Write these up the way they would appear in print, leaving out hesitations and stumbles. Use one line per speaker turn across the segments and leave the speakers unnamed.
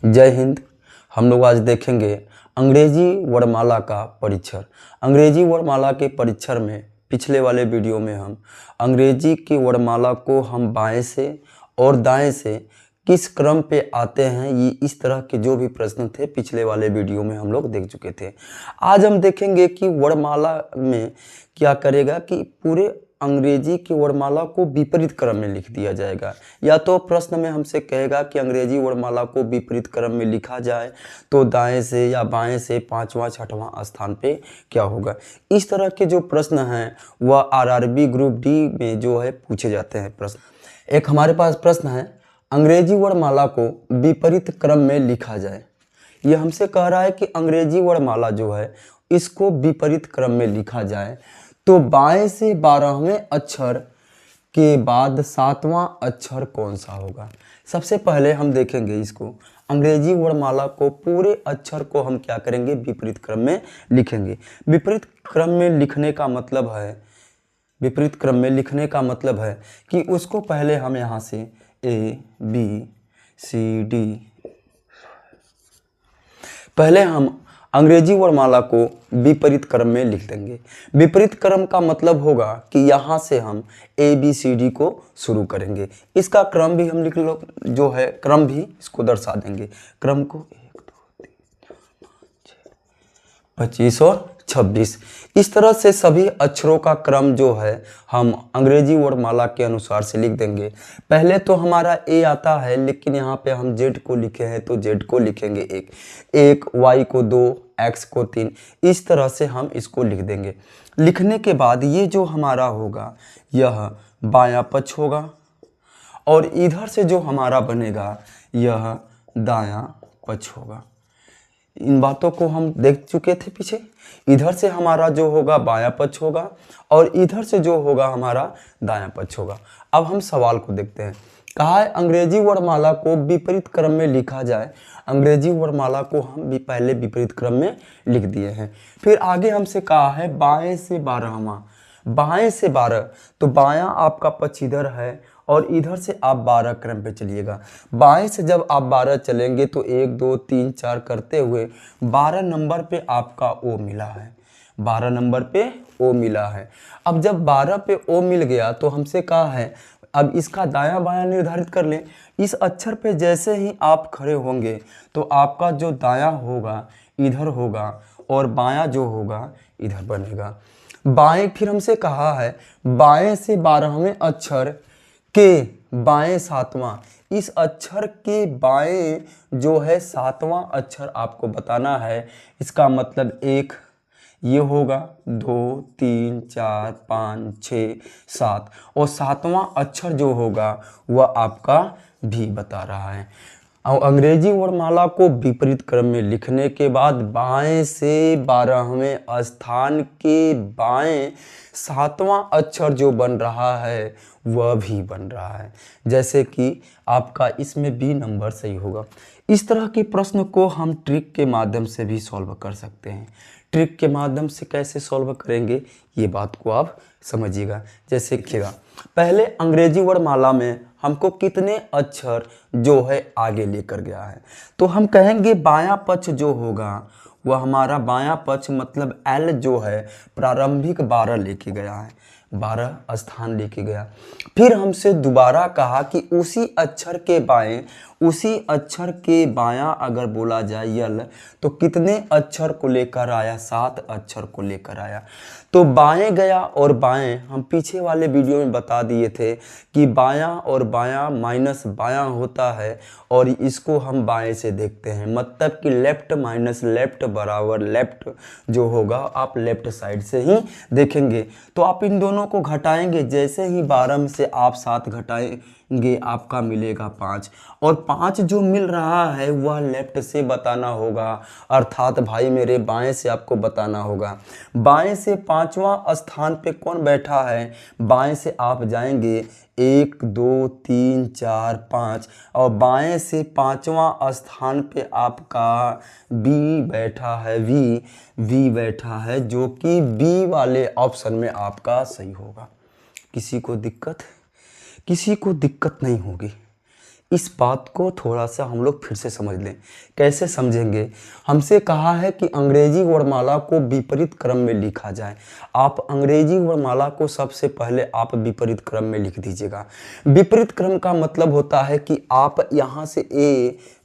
जय हिंद। हम लोग आज देखेंगे अंग्रेजी वर्णमाला का परीक्षण। अंग्रेजी वर्णमाला के परीक्षण में पिछले वाले वीडियो में हम अंग्रेजी की वर्णमाला को हम बाएं से और दाएं से किस क्रम पे आते हैं, ये इस तरह के जो भी प्रश्न थे पिछले वाले वीडियो में हम लोग देख चुके थे। आज हम देखेंगे कि वर्णमाला में क्या करेगा कि पूरे अंग्रेजी की वर्णमाला को विपरीत क्रम में लिख दिया जाएगा। या तो प्रश्न में हमसे कहेगा कि अंग्रेजी वर्णमाला को विपरीत क्रम में लिखा जाए तो दाएं से या बाएं से पांचवा छठवां स्थान पे क्या होगा। इस तरह के जो प्रश्न हैं वह आरआरबी ग्रुप डी में जो है पूछे जाते हैं प्रश्न। एक हमारे पास प्रश्न है, अंग्रेजी वर्णमाला को विपरीत क्रम में लिखा जाए। यह हमसे कह रहा है कि अंग्रेजी वर्णमाला जो है इसको विपरीत क्रम में लिखा जाए तो बाएं से 12वें अक्षर के बाद 7वां अक्षर कौन सा होगा। सबसे पहले हम देखेंगे इसको, अंग्रेजी वर्णमाला को पूरे अक्षर को हम क्या करेंगे, विपरीत क्रम में लिखेंगे। विपरीत क्रम में लिखने का मतलब है, विपरीत क्रम में लिखने का मतलब है कि उसको पहले हम यहाँ से ए बी सी डी, पहले हम अंग्रेजी वर्णमाला को विपरीत क्रम में लिख देंगे। विपरीत क्रम का मतलब होगा कि यहाँ से हम ए बी सी डी को शुरू करेंगे। इसका क्रम भी हम लिख लो, जो है क्रम भी इसको दर्शा देंगे। क्रम को 1 2 3 4 5 6 25 और 26 इस तरह से सभी अक्षरों का क्रम जो है हम अंग्रेजी वर्णमाला के अनुसार से लिख देंगे। पहले तो हमारा ए आता है, लेकिन यहाँ पे हम जेड को लिखे हैं तो जेड को लिखेंगे एक, वाई को 2, एक्स को 3, इस तरह से हम इसको लिख देंगे। लिखने के बाद ये जो हमारा होगा यह बायां पक्ष होगा और इधर से जो हमारा बनेगा यह दायां पक्ष होगा। इन बातों को हम देख चुके थे पीछे। इधर से हमारा जो होगा बायां पक्ष होगा और इधर से जो होगा हमारा दायां पक्ष होगा। अब हम सवाल को देखते हैं। कहा है अंग्रेजी वर्णमाला को विपरीत क्रम में लिखा जाए। अंग्रेजी वर्णमाला को हम भी पहले विपरीत क्रम में लिख दिए हैं। फिर आगे हमसे कहा है बाएं से 12वां, बाएं से 12, तो बायां आपका पक्ष इधर है और इधर से आप 12 क्रम पे चलिएगा। बाएं से जब आप 12 चलेंगे तो 1 2 3 4 करते हुए 12 नंबर पे आपका ओ मिला है, 12 नंबर पे ओ मिला है। अब जब 12 पे ओ मिल गया तो हमसे कहा है अब इसका दायां बायां निर्धारित कर लें। इस अक्षर पे जैसे ही आप खड़े होंगे तो आपका जो दायां होगा इधर होगा और बायां जो होगा इधर बनेगा। बाएं, फिर हमसे कहा है बाएं से 12वें अक्षर के बाएं 7वां, इस अक्षर के बाएं जो है 7वां अक्षर आपको बताना है। इसका मतलब 1 ये होगा, 2 3 4 5 6 7 और 7वां अक्षर जो होगा वह आपका भी बता रहा है। और अंग्रेजी वर्णमाला को विपरीत क्रम में लिखने के बाद बाएं से 12वें स्थान के बाएं 7वां अक्षर जो बन रहा है वह भी बन रहा है। जैसे कि आपका इसमें बी नंबर सही होगा। इस तरह के प्रश्न को हम ट्रिक के माध्यम से भी सॉल्व कर सकते हैं। ट्रिक के माध्यम से कैसे सॉल्व करेंगे ये बात को आप समझिएगा। जैसे देखिएगा, पहले अंग्रेजी वर्णमाला में हमको कितने अक्षर जो है आगे लेकर गया है, तो हम कहेंगे बायां पक्ष जो होगा वह हमारा बायां पक्ष मतलब एल जो है प्रारंभिक 12 लेके गया है, 12 स्थान लेके गया। फिर हमसे दोबारा कहा कि उसी अक्षर के बाएं, उसी अक्षर के बायां अगर बोला जाए यल तो कितने अक्षर को लेकर आया, 7 अक्षर को लेकर आया। तो बाएं गया और बाएं हम पीछे वाले वीडियो में बता दिए थे कि बायां और बायां माइनस बायां होता है और इसको हम बाएं से देखते हैं, मतलब कि लेफ्ट माइनस लेफ्ट बराबर लेफ्ट जो होगा आप लेफ्ट साइड से ही देखेंगे। तो आप इन दोनों को घटाएंगे, जैसे ही 12 में से आप 7 घटाएंगे आपका मिलेगा 5 और 5 जो मिल रहा है वह लेफ्ट से बताना होगा, अर्थात भाई मेरे बाएं से आपको बताना होगा। बाएं से 5वां स्थान पे कौन बैठा है, बाएं से आप जाएंगे 1 2 3 4 5 और बाएं से 5वां स्थान पे आपका बी बैठा है, वी बैठा है, जो कि बी वाले ऑप्शन में आपका सही होगा। किसी को दिक्कत नहीं होगी। इस बात को थोड़ा सा हम लोग फिर से समझ लें। कैसे समझेंगे? हमसे कहा है कि अंग्रेजी वर्णमाला को विपरीत क्रम में लिखा जाए। आप अंग्रेजी वर्णमाला को सबसे पहले आप विपरीत क्रम में लिख दीजिएगा। विपरीत क्रम का मतलब होता है कि आप यहाँ से A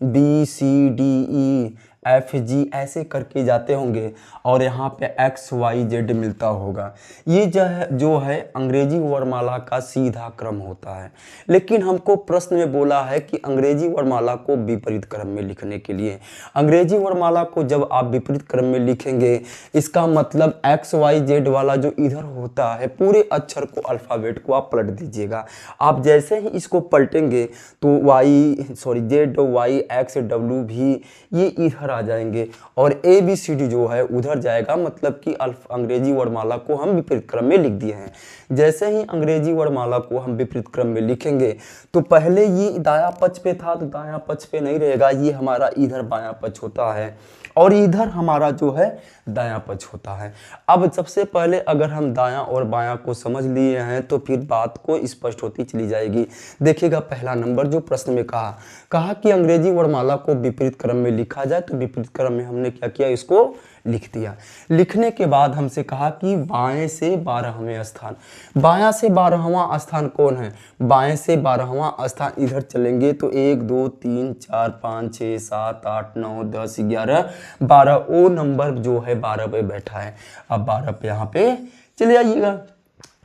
B C D E F G ऐसे करके जाते होंगे और यहाँ पे X Y Z मिलता होगा। ये जो है अंग्रेजी वर्णमाला का सीधा क्रम होता है। लेकिन हमको प्रश्न में बोला है कि अंग्रेजी वर्णमाला को विपरीत क्रम में लिखने के लिए, अंग्रेजी वर्णमाला को जब आप विपरीत क्रम में लिखेंगे, इसका मतलब X Y Z वाला जो इधर होता है पूरे अक्षर को, अल्फ़ाबेट को आप पलट दीजिएगा। आप जैसे ही इसको पलटेंगे तो Z Y X W भी ये इधर आ जाएंगे और A B C D जो है उधर जाएगा। मतलब कि अंग्रेजी वर्णमाला को हम विपरीत क्रम में लिख दिए हैं। जैसे ही अंग्रेजी वर्णमाला को हम विपरीत क्रम में लिखेंगे तो पहले ये दायां पक्ष पे था तो दायां पक्ष पे नहीं रहेगा, ये हमारा इधर बायां पक्ष होता है और इधर हमारा जो है दायां पक्ष होता है। अब सबसे पहले अगर हम दायां और बायां को समझ लिए हैं तो फिर बात को स्पष्ट होती चली जाएगी। देखिएगा पहला नंबर जो प्रश्न में कहा कि अंग्रेजी वर्णमाला को विपरीत क्रम में लिखा जाए, तो विपरीत क्रम में हमने क्या किया, इसको लिख दिया। लिखने के बाद हमसे कहा कि बाएं से 12वें स्थान, बायां से 12वां स्थान कौन है? बाएं से 12वां स्थान इधर चलेंगे तो 1 2 3 4 5 6 7 8 9 10 11 12, ओ नंबर जो है 12 पे बैठा है। अब 12 पे यहाँ पे चले आइएगा।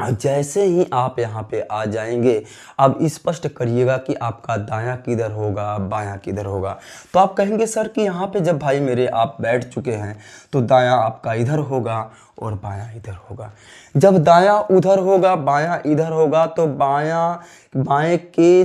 जैसे ही आप यहाँ पे आ जाएंगे, अब स्पष्ट करिएगा कि आपका दायां किधर होगा, बायां किधर होगा। तो आप कहेंगे सर कि यहाँ पे जब भाई मेरे आप बैठ चुके हैं तो दायां आपका इधर होगा और बायां इधर होगा। जब दायां उधर होगा बायां इधर होगा तो बाएं के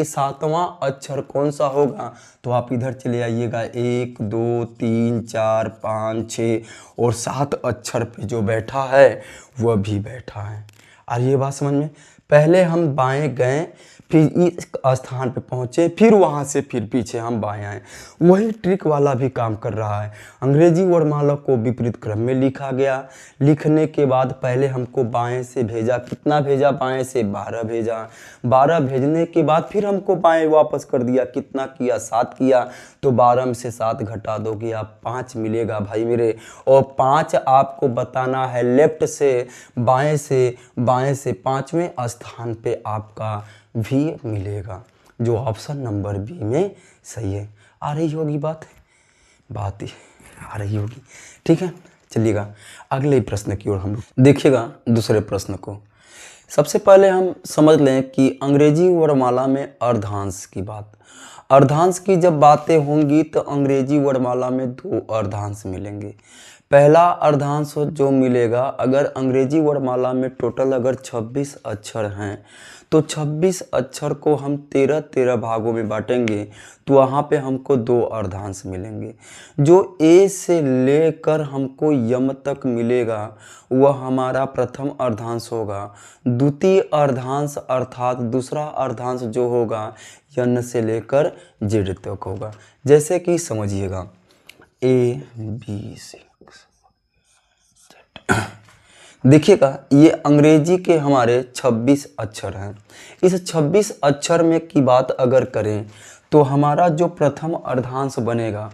सातवां अक्षर कौन सा होगा? तो आप इधर चले आइएगा, 1 2 3 4 5 6 और 7 अक्षर पे जो बैठा है वह भी बैठा है। और ये बात समझ में, पहले हम बाएं गए फिर इस स्थान पे पहुँचे, फिर वहाँ से फिर पीछे हम बाएं आए। वही ट्रिक वाला भी काम कर रहा है। अंग्रेजी वर्णमाला को विपरीत क्रम में लिखा गया। लिखने के बाद पहले हमको बाएं से भेजा, कितना भेजा? बाएं से 12 भेजा। 12 भेजने के बाद फिर हमको बाएं वापस कर दिया, कितना किया? 7 किया। तो 12 में से 7 घटा दोगे आप 5 मिलेगा भाई मेरे, और 5 आपको बताना है लेफ्ट से बाएं से 5वें स्थान पे आपका भी मिलेगा, जो ऑप्शन नंबर बी में सही है। आ रही होगी बात ही आ रही होगी, ठीक है। चलिएगा अगले प्रश्न की ओर हम देखिएगा। दूसरे प्रश्न को सबसे पहले हम समझ लें कि अंग्रेजी वर्णमाला में अर्धांश की बात, अर्धांश की जब बातें होंगी तो अंग्रेजी वर्णमाला में 2 अर्धांश मिलेंगे। पहला अर्धांश जो मिलेगा, अगर अंग्रेजी वर्णमाला में टोटल अगर 26 अक्षर हैं तो 26 अक्षर को हम 13 भागों में बांटेंगे तो वहाँ पे हमको 2 अर्धांश मिलेंगे। जो ए से लेकर हमको यम तक मिलेगा वह हमारा प्रथम अर्धांश होगा। द्वितीय अर्धांश अर्थात दूसरा अर्धांश जो होगा यन से लेकर जेड तक होगा। जैसे कि समझिएगा A B C, देखिएगा ये अंग्रेजी के हमारे 26 अक्षर हैं। इस 26 अक्षर में की बात अगर करें तो हमारा जो प्रथम अर्धांश बनेगा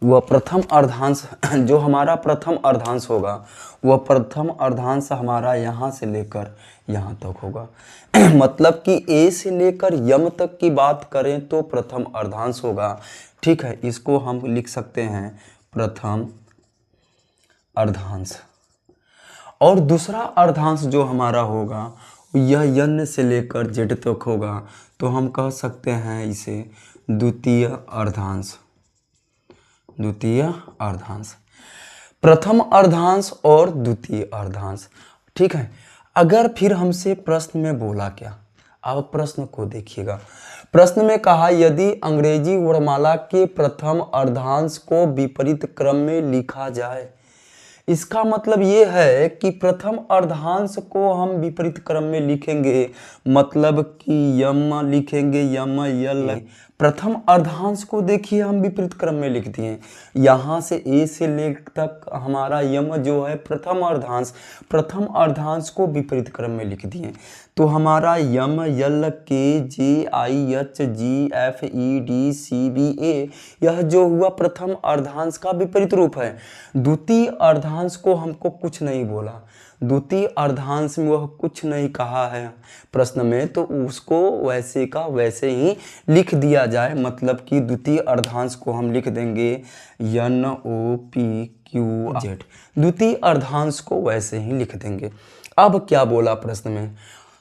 वह प्रथम अर्धांश जो हमारा प्रथम अर्धांश होगा वह प्रथम अर्धांश हमारा यहाँ से लेकर यहाँ तक होगा। मतलब कि ए से लेकर यम तक की बात करें तो प्रथम अर्धांश होगा, ठीक है। इसको हम लिख सकते हैं प्रथम अर्धांश। और दूसरा अर्धांश जो हमारा होगा यह यन से लेकर जेड तक होगा, तो हम कह सकते हैं इसे द्वितीय अर्धांश। द्वितीय अर्धांश, प्रथम अर्धांश और द्वितीय अर्धांश, ठीक है। अगर फिर हमसे प्रश्न में बोला क्या, अब प्रश्न को देखिएगा। प्रश्न में कहा यदि अंग्रेजी वर्णमाला के प्रथम अर्धांश को विपरीत क्रम में लिखा जाए, इसका मतलब ये है कि प्रथम अर्धांश को हम विपरीत क्रम में लिखेंगे, मतलब कि यम लिखेंगे, यम यल। प्रथम अर्धांश को देखिए हम विपरीत क्रम में लिख दिए। यहाँ से ए से ले तक हमारा यम जो है प्रथम अर्धांश को विपरीत क्रम में लिख दिए। तो हमारा M L K J I H G F E D C B A, यह जो हुआ प्रथम अर्धांश का विपरीत रूप है। द्वितीय अर्धांश को हमको कुछ नहीं बोला, द्वितीय अर्धांश में वह कुछ नहीं कहा है प्रश्न में, तो उसको वैसे का वैसे ही लिख दिया जाए। मतलब कि द्वितीय अर्धांश को हम लिख देंगे N O P Q Z, द्वितीय अर्धांश को वैसे ही लिख देंगे। अब क्या बोला प्रश्न में,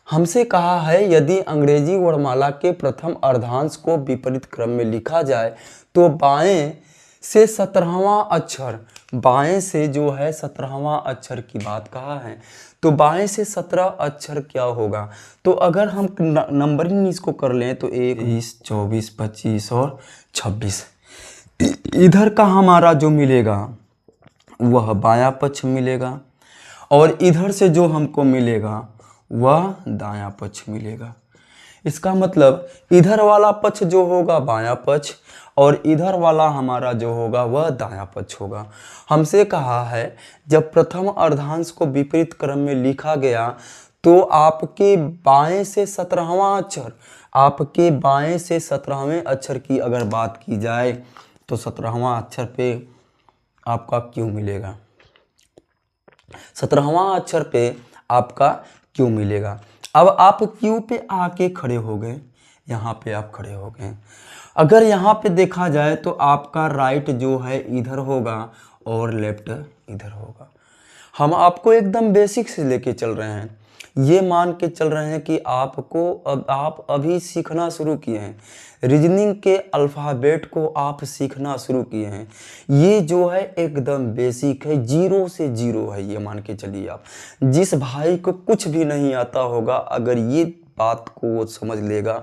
हमसे कहा है यदि अंग्रेजी वर्णमाला के प्रथम अर्धांश को विपरीत क्रम में लिखा जाए तो बाएं से 17वां अक्षर, बाएं से जो है 17वां अक्षर की बात कहा है, तो बाएं से 17 अक्षर क्या होगा। तो अगर हम नंबरिंग इसको कर लें तो 1, 20, 24, 25 और 26, इधर का हमारा जो मिलेगा वह बायां पक्ष मिलेगा और इधर से जो हमको मिलेगा वह दायां पक्ष मिलेगा। इसका मतलब इधर वाला पक्ष जो होगा बायां पक्ष और इधर वाला हमारा जो होगा वह दायां पक्ष होगा। हमसे कहा है जब प्रथम अर्धांश को विपरीत क्रम में लिखा गया तो आपके बाएं से 17वां अक्षर, आपके बाएं से 17वें अक्षर की अगर बात की जाए तो 17वां अक्षर पे आपका क्यों मिलेगा, 17वां अक्षर पे आपका क्यों मिलेगा। अब आप क्यू पे आके खड़े हो गए, यहाँ पे आप खड़े हो गए। अगर यहाँ पे देखा जाए तो आपका राइट जो है इधर होगा और लेफ्ट इधर होगा। हम आपको एकदम बेसिक से लेके चल रहे हैं, ये मान के चल रहे हैं कि आप अभी सीखना शुरू किए हैं, रीजनिंग के अल्फ़ाबेट को आप सीखना शुरू किए हैं। ये जो है एकदम बेसिक है, 0 से 0 है, ये मान के चलिए आप। जिस भाई को कुछ भी नहीं आता होगा अगर ये बात को वो समझ लेगा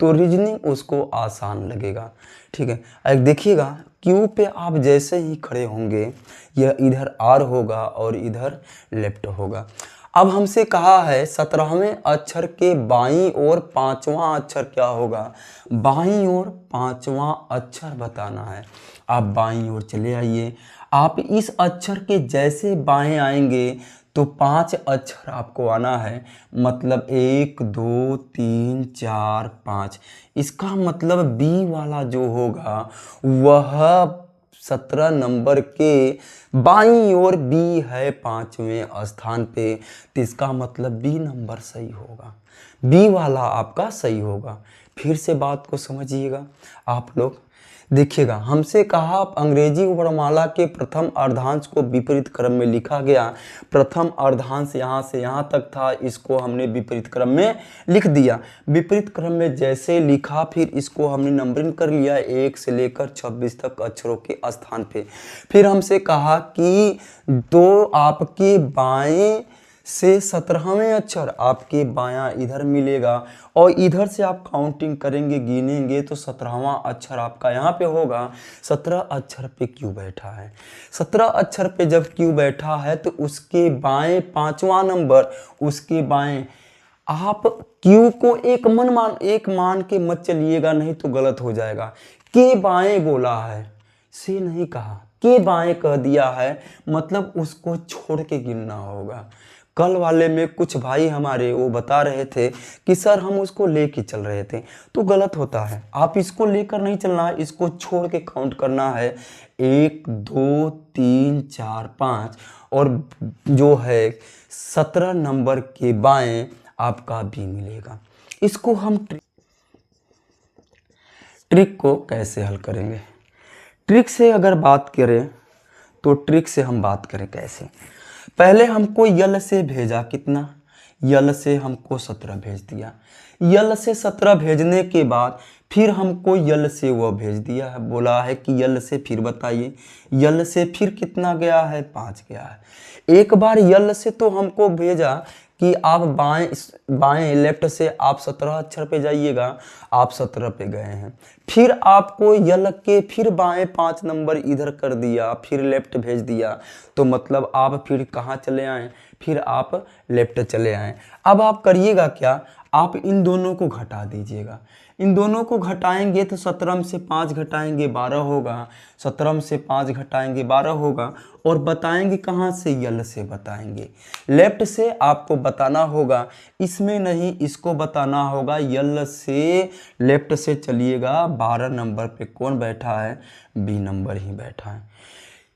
तो रीजनिंग उसको आसान लगेगा। ठीक है, अब देखिएगा क्यू पे आप जैसे ही खड़े होंगे यह इधर आर होगा और इधर लेफ्ट होगा। अब हमसे कहा है 17वें अक्षर के बाईं ओर 5वां अक्षर क्या होगा, बाईं ओर 5वां अक्षर बताना है। आप बाईं ओर चले आइए, आप इस अक्षर के जैसे बाएं आएंगे तो 5 अक्षर आपको आना है, मतलब 1 2 3 4 5। इसका मतलब बी वाला जो होगा वह 17 नंबर के बाईं ओर बी है 5वें स्थान पे, तो इसका मतलब बी नंबर सही होगा, बी वाला आपका सही होगा। फिर से बात को समझिएगा आप लोग, देखिएगा हमसे कहा अंग्रेजी वर्णमाला के प्रथम अर्धांश को विपरीत क्रम में लिखा गया। प्रथम अर्धांश यहाँ से यहाँ तक था, इसको हमने विपरीत क्रम में लिख दिया। विपरीत क्रम में जैसे लिखा फिर इसको हमने नंबरिंग कर लिया 1 से लेकर 26 तक अक्षरों के स्थान पे। फिर हमसे कहा कि दो आपके बाएं से 17वें अक्षर आपके बायां इधर मिलेगा और इधर से आप काउंटिंग करेंगे, गिनेंगे तो 17वां अक्षर आपका यहाँ पे होगा। 17 अक्षर पे क्यू बैठा है, 17 अक्षर पे जब क्यू बैठा है तो उसके बाएं 5वां नंबर, उसके बाएं आप क्यू को एक मान के मत चलिएगा, नहीं तो गलत हो जाएगा। के बाएं बोला है, से नहीं कहा, के बाएं कह दिया है, मतलब उसको छोड़ के गिनना होगा। कल वाले में कुछ भाई हमारे वो बता रहे थे कि सर हम उसको लेके चल रहे थे, तो गलत होता है। आप इसको लेकर नहीं चलना है, इसको छोड़ के काउंट करना है 1 2 3 4 5 और जो है 17 नंबर के बाएं आपका बी मिलेगा। इसको हम ट्रिक को कैसे हल करेंगे, ट्रिक से अगर बात करें तो ट्रिक से हम बात करें कैसे। पहले हमको यल से भेजा कितना, यल से हमको 17 भेज दिया, यल से 17 भेजने के बाद फिर हमको यल से वह भेज दिया है, बोला है कि यल से फिर बताइए, यल से फिर कितना गया है 5 गया है। एक बार यल से तो हमको भेजा कि आप बाएं लेफ्ट से आप 17 अक्षर पे जाइएगा, आप 17 पे गए हैं। फिर आपको यल के फिर बाएं 5 नंबर इधर कर दिया, फिर लेफ्ट भेज दिया, तो मतलब आप फिर कहाँ चले आए, फिर आप लेफ्ट चले आए। अब आप करिएगा क्या, आप इन दोनों को घटा दीजिएगा, इन दोनों को घटाएंगे तो 17 से 5 घटाएंगे 12 होगा, 17 से 5 घटाएंगे 12 होगा। और बताएंगे कहाँ से, यल से बताएंगे। लेफ्ट से आपको बताना होगा, इसमें नहीं इसको बताना होगा, यल से लेफ्ट से चलिएगा। 12 नंबर पे कौन बैठा है, बी नंबर ही बैठा है।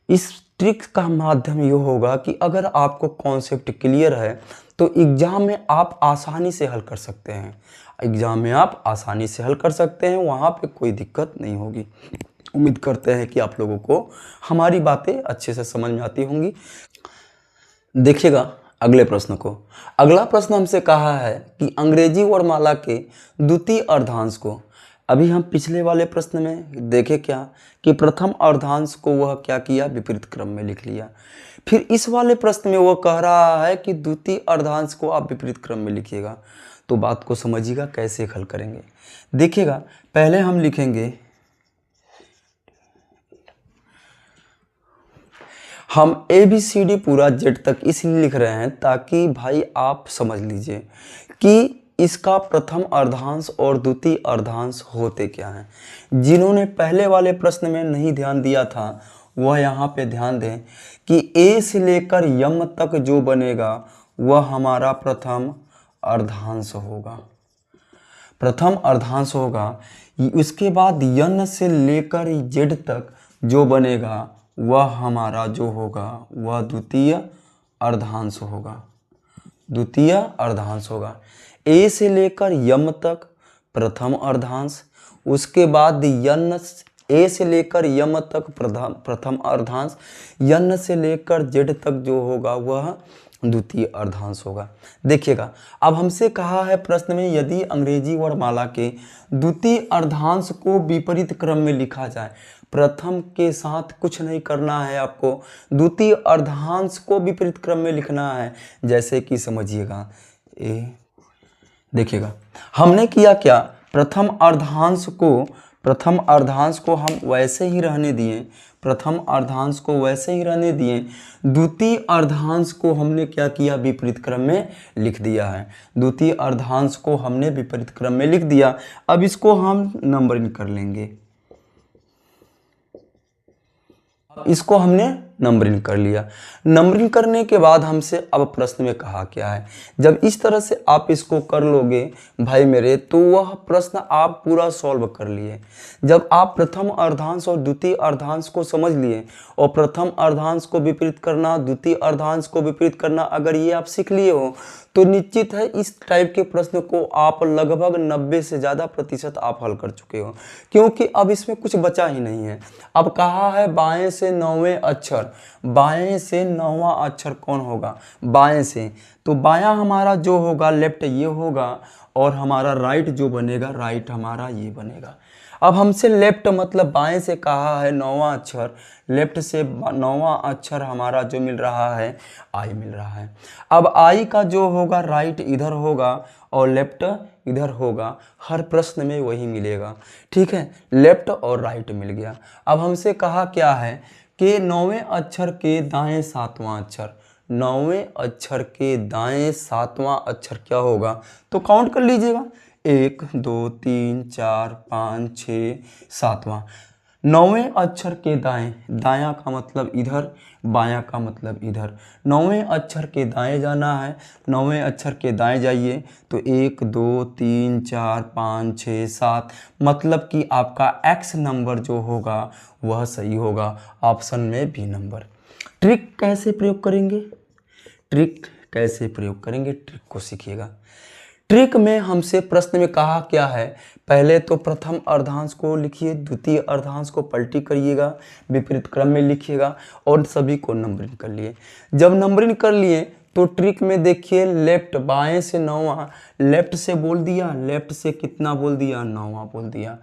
इस ट्रिक का माध्यम ये होगा कि अगर आपको कॉन्सेप्ट क्लियर है तो एग्ज़ाम में आप आसानी से हल कर सकते हैं, एग्ज़ाम में आप आसानी से हल कर सकते हैं, वहाँ पे कोई दिक्कत नहीं होगी। उम्मीद करते हैं कि आप लोगों को हमारी बातें अच्छे से समझ में आती होंगी। देखिएगा अगले प्रश्न को। अगला प्रश्न हमसे कहा है कि अंग्रेजी वर्णमाला के द्वितीय अर्धांश को, अभी हम पिछले वाले प्रश्न में देखे क्या कि प्रथम अर्धांश को वह क्या किया, विपरीत क्रम में लिख लिया। फिर इस वाले प्रश्न में वह कह रहा है कि द्वितीय अर्धांश को आप विपरीत क्रम में लिखिएगा। तो बात को समझिएगा कैसे हल करेंगे। देखिएगा पहले हम लिखेंगे, हम ABCD पूरा Z तक इसलिए लिख रहे हैं ताकि भाई आप समझ लीजिए कि इसका प्रथम अर्धांश और द्वितीय अर्धांश होते क्या हैं। जिन्होंने पहले वाले प्रश्न में नहीं ध्यान दिया था वह यहाँ पे ध्यान दें कि A से लेकर यम तक जो बनेगा वह हमारा प्रथम अर्धांश होगा, प्रथम अर्धांश होगा। उसके बाद यन से लेकर Z तक जो बनेगा वह हमारा जो होगा वह द्वितीय अर्धांश होगा, द्वितीय अर्धांश होगा। ए से लेकर यम तक प्रथम अर्धांश, उसके बाद यन, ए से लेकर यम तक प्रथम अर्धांश, यन से लेकर जेड तक जो होगा वह द्वितीय अर्धांश होगा। देखिएगा अब हमसे कहा है प्रश्न में यदि अंग्रेजी वर्णमाला के द्वितीय अर्धांश को विपरीत क्रम में लिखा जाए, प्रथम के साथ कुछ नहीं करना है आपको, द्वितीय अर्धांश को विपरीत क्रम में लिखना है। जैसे कि समझिएगा देखिएगा हमने किया क्या, प्रथम अर्धांश को हम वैसे ही रहने दिए, प्रथम अर्धांश को वैसे ही रहने दिए, द्वितीय अर्धांश को हमने क्या किया, विपरीत क्रम में लिख दिया है। द्वितीय अर्धांश को हमने विपरीत क्रम में लिख दिया। अब इसको हम नंबरिंग कर लेंगे, इसको हमने नंबरिंग कर लिया। नंबरिंग करने के बाद हमसे अब प्रश्न में कहा क्या है, जब इस तरह से आप इसको कर लोगे भाई मेरे तो वह प्रश्न आप पूरा सॉल्व कर लिए। जब आप प्रथम अर्धांश और द्वितीय अर्धांश को समझ लिए और प्रथम अर्धांश को विपरीत करना, द्वितीय अर्धांश को विपरीत करना अगर ये आप सीख लिए हो तो निश्चित है इस टाइप के प्रश्न को आप लगभग 90 से ज़्यादा प्रतिशत आप हल कर चुके हो, क्योंकि अब इसमें कुछ बचा ही नहीं है। अब कहा है बाएं से 9वें अक्षर, बाएं से 9वां अक्षर कौन होगा, बाएं से, तो बायां हमारा जो होगा लेफ्ट ये होगा और हमारा राइट जो बनेगा राइट हमारा ये बनेगा। अब हमसे लेफ्ट मतलब बाएं से कहा है 9वां अक्षर, लेफ्ट से 9वां अक्षर हमारा जो मिल रहा है आई मिल रहा है। अब आई का जो होगा राइट इधर होगा और लेफ्ट इधर होगा, हर प्रश्न में वही मिलेगा, ठीक है, लेफ्ट और राइट मिल गया। अब हमसे कहा क्या है कि 9वें अक्षर के दाएं 7वां अक्षर, 9वें अक्षर के दाएं 7वां अक्षर क्या होगा, तो काउंट कर लीजिएगा 1 2 3 4 5 6 7वां। 9वें अक्षर के दाएं, दायां का मतलब इधर, बायां का मतलब इधर, 9वें अक्षर के दाएं जाना है, 9वें अक्षर के दाएं जाइए तो 1 2 3 4 5 6 7, मतलब कि आपका एक्स नंबर जो होगा वह सही होगा, ऑप्शन में बी नंबर। ट्रिक कैसे प्रयोग करेंगे, ट्रिक कैसे प्रयोग करेंगे, ट्रिक को सीखिएगा। ट्रिक में हमसे प्रश्न में कहा क्या है, पहले तो प्रथम अर्धांश को लिखिए, द्वितीय अर्धांश को पलटी करिएगा, विपरीत क्रम में लिखिएगा और सभी को नंबरिंग कर लिए। जब नंबरिंग कर लिए तो ट्रिक में देखिए लेफ्ट, बाएं से 9वां, लेफ्ट से बोल दिया, लेफ्ट से कितना बोल दिया, 9वां बोल दिया,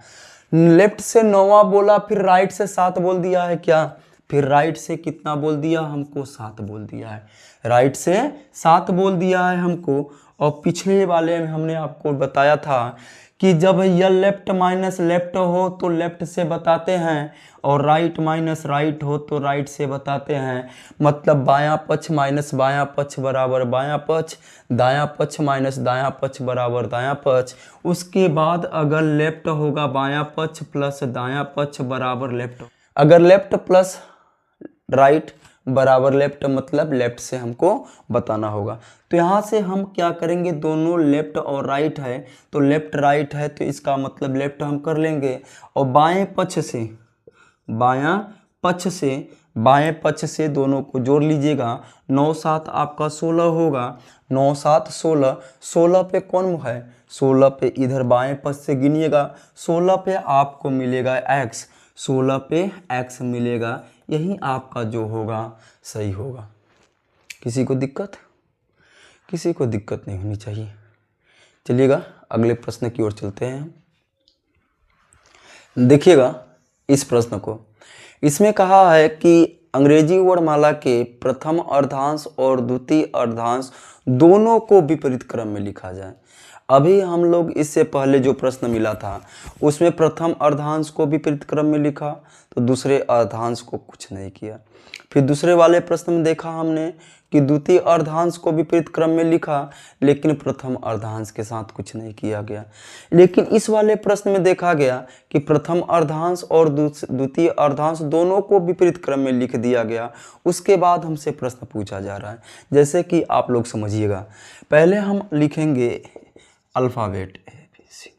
लेफ्ट से 9वां बोला, फिर राइट से 7 बोल दिया है क्या, फिर राइट से कितना बोल दिया हमको, 7 बोल दिया है, राइट से 7 बोल दिया है हमको। और पिछले वाले में हमने आपको बताया था कि जब यह लेफ्ट माइनस लेफ्ट हो तो लेफ्ट से बताते हैं और राइट माइनस राइट हो तो राइट से बताते हैं। मतलब बायां पक्ष माइनस बायां पक्ष बराबर बायां पक्ष, दायां पक्ष माइनस दायां पक्ष बराबर दायां पक्ष। उसके बाद अगर लेफ्ट होगा बायां पक्ष प्लस दायां पक्ष बराबर लेफ्ट। अगर लेफ्ट प्लस राइट बराबर लेफ्ट मतलब लेफ्ट से हमको बताना होगा। तो यहाँ से हम क्या करेंगे, दोनों लेफ्ट और राइट है तो लेफ्ट राइट है तो इसका मतलब लेफ्ट हम कर लेंगे। और बाएं पक्ष से दोनों को जोड़ लीजिएगा। 9 7 आपका 16 होगा, 9 7 16। 16 पे कौन है, 16 पे इधर बाएं पक्ष से गिनिएगा। 16 पे आपको मिलेगा x, 16 पे x मिलेगा। यही आपका जो होगा सही होगा। किसी को दिक्कत नहीं होनी चाहिए। चलिएगा अगले प्रश्न की ओर चलते हैं। देखिएगा इस प्रश्न को, इसमें कहा है कि अंग्रेजी वर्णमाला के प्रथम अर्धांश और द्वितीय अर्धांश दोनों को विपरीत क्रम में लिखा जाए। अभी हम लोग इससे पहले जो प्रश्न मिला था उसमें प्रथम अर्धांश को विपरीत क्रम में लिखा तो दूसरे अर्धांश को कुछ नहीं किया। फिर दूसरे वाले प्रश्न में देखा हमने कि द्वितीय अर्धांश को विपरीत क्रम में लिखा लेकिन प्रथम अर्धांश के साथ कुछ नहीं किया गया। लेकिन इस वाले प्रश्न में देखा गया कि प्रथम अर्धांश और द्वितीय अर्धांश दोनों को विपरीत क्रम में लिख दिया गया। उसके बाद हमसे प्रश्न पूछा जा रहा है, जैसे कि आप लोग समझिएगा। पहले हम लिखेंगे अल्फ़ाबेट ABC।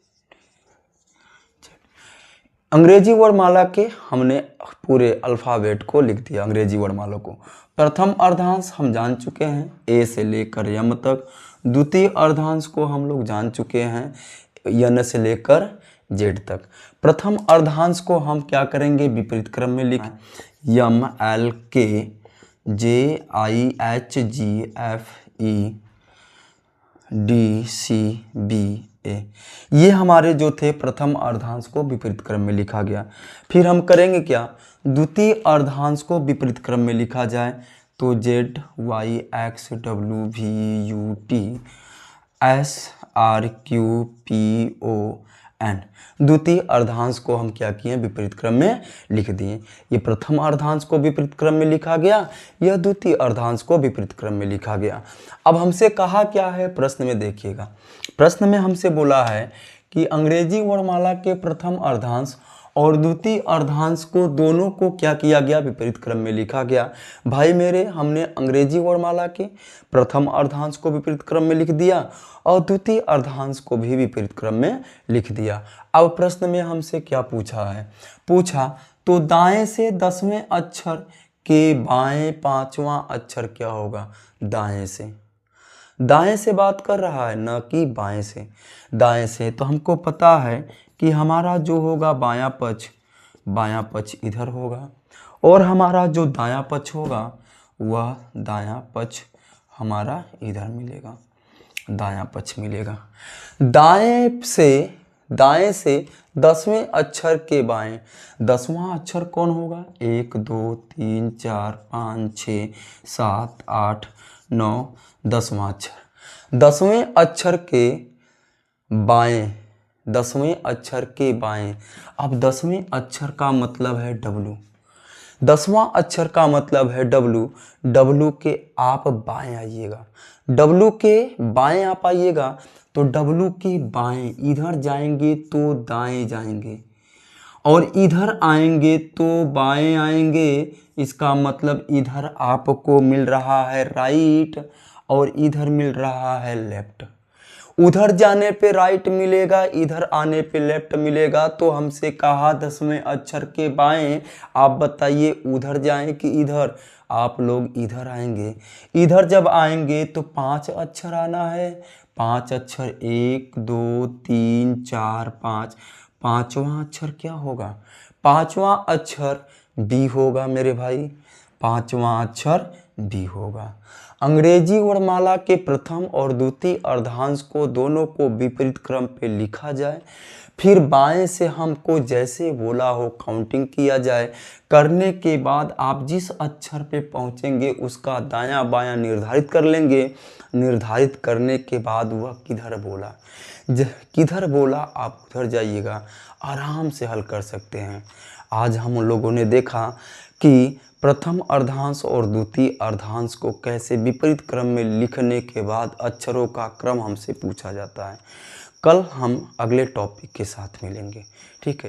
अंग्रेजी वर्णमाला के हमने पूरे अल्फ़ाबेट को लिख दिया। अंग्रेजी वर्णमाला को प्रथम अर्धांश हम जान चुके हैं A से लेकर M तक। द्वितीय अर्धांश को हम लोग जान चुके हैं N से लेकर Z तक। प्रथम अर्धांश को हम क्या करेंगे, विपरीत क्रम में लिखें। M L K J I H G F E D C B A, ये हमारे जो थे प्रथम अर्धांश को विपरीत क्रम में लिखा गया। फिर हम करेंगे क्या, द्वितीय अर्धांश को विपरीत क्रम में लिखा जाए तो Z Y X W V U T S R Q P O N। द्वितीय अर्धांश को हम क्या किए, विपरीत क्रम में लिख दिए। ये प्रथम अर्धांश को विपरीत क्रम में लिखा गया, यह द्वितीय अर्धांश को विपरीत क्रम में लिखा गया। अब हमसे कहा क्या है प्रश्न में, देखिएगा प्रश्न में हमसे बोला है कि अंग्रेजी वर्णमाला के प्रथम अर्धांश और द्वितीय अर्धांश को दोनों को क्या किया गया, विपरीत क्रम में लिखा गया। भाई मेरे, हमने अंग्रेजी वर्णमाला के प्रथम अर्धांश को विपरीत क्रम में लिख दिया और द्वितीय अर्धांश को भी विपरीत क्रम में लिख दिया। अब प्रश्न में हमसे क्या पूछा है, पूछा तो दाएं से 10वें अक्षर के बाएं 5वां अक्षर क्या होगा। दाएं से बात कर रहा है, न कि बाएं से। दाएं से तो हमको पता है कि हमारा जो होगा बायां पक्ष इधर होगा और हमारा जो दायां पक्ष होगा वह दायां पक्ष हमारा इधर मिलेगा, दायां पक्ष मिलेगा। दाएं से 10वें अक्षर के बाएं 10वां अक्षर कौन होगा, 1 2 3 4 5 6 7 8 9 10वां अक्षर। 10वें अक्षर के बाएं, 10वें अक्षर के बाएं। अब 10वें अक्षर का मतलब है W, 10वां अक्षर का मतलब है W। W के आप बाएं आइएगा, W के बाएं आप आइएगा तो W के बाएं इधर जाएंगे तो दाएं जाएंगे और इधर आएंगे तो बाएं आएंगे। इसका मतलब इधर आपको मिल रहा है राइट और इधर मिल रहा है लेफ्ट। उधर जाने पे राइट मिलेगा, इधर आने पे लेफ्ट मिलेगा। तो हमसे कहा 10वें अक्षर के बाएं, आप बताइए उधर जाएं कि इधर। आप लोग इधर आएंगे, इधर जब आएंगे तो 5 अक्षर आना है। 5 अक्षर 1 2 3 4 5, 5वां अक्षर क्या होगा, 5वां अक्षर B होगा मेरे भाई, 5वां अक्षर B होगा। अंग्रेजी वर्णमाला के प्रथम और द्वितीय अर्धांश को दोनों को विपरीत क्रम पे लिखा जाए। फिर बाएं से हमको जैसे बोला हो काउंटिंग किया जाए। करने के बाद आप जिस अक्षर पे पहुंचेंगे उसका दायां बायां निर्धारित कर लेंगे। निर्धारित करने के बाद वह किधर बोला, किधर बोला आप उधर जाइएगा, आराम से हल कर सकते हैं। आज हम लोगों ने देखा कि प्रथम अर्धांश और द्वितीय अर्धांश को कैसे विपरीत क्रम में लिखने के बाद अक्षरों का क्रम हमसे पूछा जाता है। कल हम अगले टॉपिक के साथ मिलेंगे, ठीक है।